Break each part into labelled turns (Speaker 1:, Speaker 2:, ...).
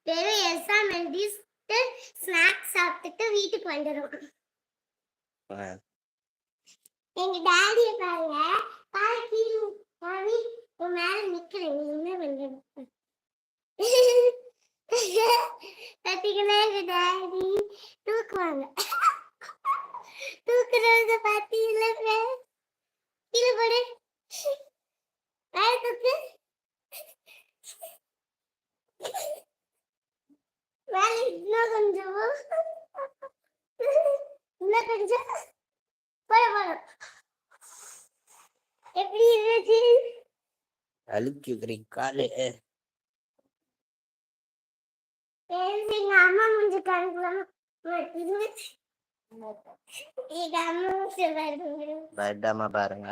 Speaker 1: வெறும் எக்ஸாம் எழுதிட்டு ஸ்நாக்ஸ் சாப்பிட்டுட்டு வீட்டுக்கு வந்துடும். எங்க டாடியை பாருங்க, காலை கீழே மாமி உன் மேல நிக்கிறேன், நீ என்ன பண்றது? பார்த்தீங்களா எங்க டாடி தூக்குவாங்க. தூக்குறத பார்த்தீங்களா? கீழே போடு, மேல தூக்கு, மேல இன்னும் கொஞ்சம், இன்னும் கொஞ்சம் போடும். எப்படி இருந்துச்சு?
Speaker 2: அழுக்குறி காலு.
Speaker 1: எங்க அம்மா முடிஞ்சு கணக்குலாம் எங்க அம்மா
Speaker 2: பயடாம பாருங்க.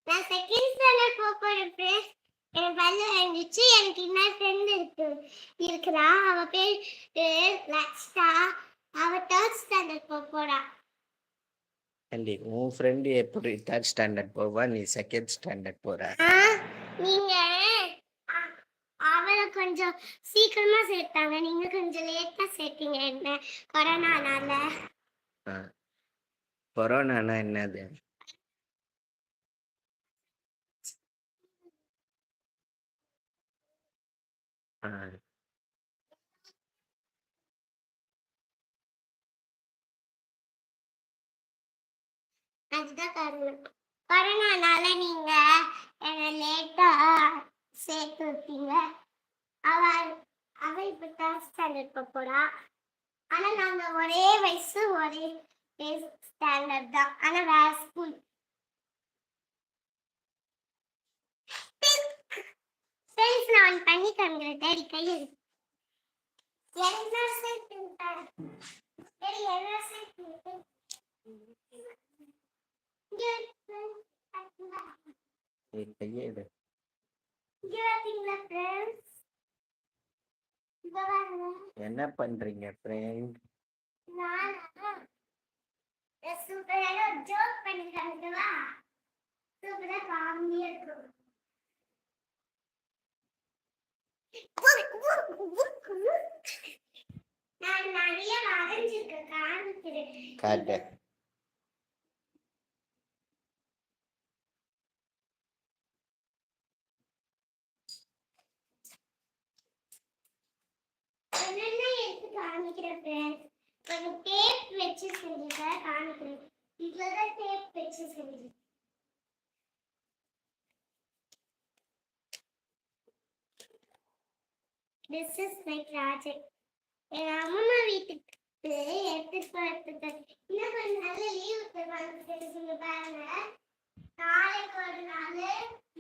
Speaker 1: நான் செகண்ட் ஸ்டாண்டர்ட் போறேன். எனக்கு பல்லு இருந்துச்சு. எனக்கு இன்னொரு ஃப்ரெண்ட் இருக்கிறா. அவ பேர் லக்ஷ்டா. அவ தேர்ட் ஸ்டாண்டர்ட் போறா.
Speaker 2: உன் ஃப்ரெண்டு எப்படி தேர்ட் ஸ்டாண்டர்ட் போவா, நீ செகண்ட் ஸ்டாண்டர்ட் போற?
Speaker 1: நீங்க அவளை கொஞ்சம் சீக்கிரமா சேர்த்தாங்க, நீங்க கொஞ்சம் லேட்டா சேர்த்தீங்க. என்ன கொரோனானால?
Speaker 2: கொரோனானா என்னது?
Speaker 1: அதுதான் காரணம். கொரோனானால நீங்க லேட்டா சேர்த்து விட்டீங்க. அவ இப்ப தேர்ட் ஸ்டாண்டர்ட் போறா. ஆனா நாங்க ஒரே வயசு, ஒரே ஸ்டாண்டர்ட் தான், ஆனா வேற ஸ்கூல். ஃப்ரெண்ட்ஸ் நான் பண்ணி காமிக்கிறேன். டேடி கையை என்ன சேர்த்து டேடி என்ன சேர்த்து
Speaker 2: என்ன பண்றீங்க ஃப்ரெண்ட்?
Speaker 1: சூப்பரா ஜோக் பண்ணிருக்காங்கவா? சூப்பரா காமெடியா இருக்கும். நான் நிறைய வரைஞ்சிருக்கேன், காமிக்கிறேன்.
Speaker 2: காட்டு.
Speaker 1: காமிக்கிறேன். கொஞ்சம் டேப் வச்சு செஞ்சுட்டேன், காமிக்கிறேன். இதுலதான் டேப் வச்சு செஞ்சு. This is my project. எங்க அம்மா வீட்டுக்கு எடுத்துட்டு போறதுக்கு இன்னும் கொஞ்சம் நல்ல லீவ் தருவாங்க பாருங்க. நாளைக்கு ஒரு நாள்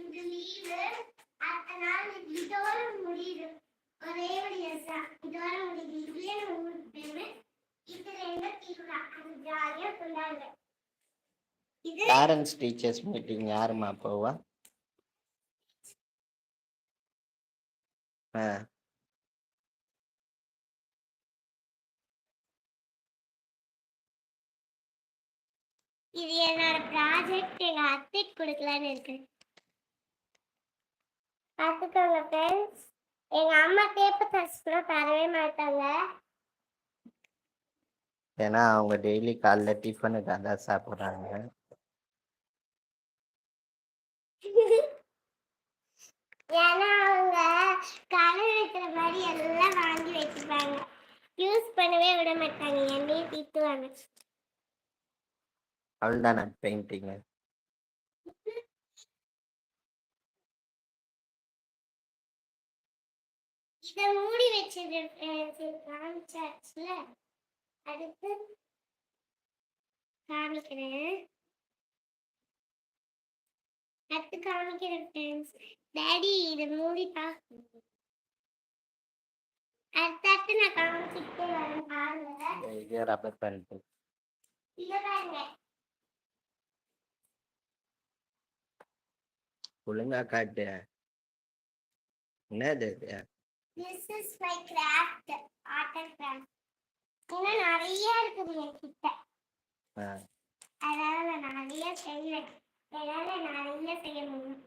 Speaker 1: இது லீவு, அடுத்த நாள் இதோட முடியுது. ஒரே ஒரு எக்ஸாம் இதோட முடியுது. இதுலயே நம்ம ஊருக்கு போயிடுவேன். இது ரெண்டு தீர்வுடா, அது ஜாலியா கொண்டாடுங்க.
Speaker 2: பேரண்ட்ஸ் டீச்சர்ஸ் மீட்டிங் யாருமா போவா?
Speaker 1: இது என்னோட ப்ராஜெக்ட், எங்க அத்தைக்கு கொடுக்கலான்னு இருக்கு. பார்த்துக்கோங்க ஃப்ரெண்ட்ஸ். எங்க அம்மா டேப்பு தச்சுனா தரவே மாட்டாங்க.
Speaker 2: ஏன்னா அவங்க டெய்லி காலைல டிஃபனுக்கு அதான் சாப்பிட்றாங்க.
Speaker 1: ஏன்னா அவங்க கடை வைக்கிற மாதிரி எல்லாம் வாங்கி வச்சுப்பாங்க, யூஸ் பண்ணவே விட மாட்டாங்க, என்னையே திட்டுவாங்க.
Speaker 2: அவ்வளோதான் பெயிண்டிங்.
Speaker 1: இதை மூடி வச்சது காமிச்சாச்சுல, அடுத்து காமிக்கிறேன். அடுத்து காமிக்கிறேன் ஃப்ரெண்ட்ஸ். டாடி இதை மூடிட்டா. அடுத்து நான் காமிச்சிட்டே வரேன் பாருங்க.
Speaker 2: இது ரப்பர் பேண்ட்.
Speaker 1: இதை பாருங்க.
Speaker 2: ஒழுங்கா காட்டு. என்னது?
Speaker 1: This is my craft, art and craft. இன்னும் நிறைய இருக்குது என்கிட்ட. அதனால நான் நிறைய செய்வேன். என்னால நிறைய செய்ய முடியும்.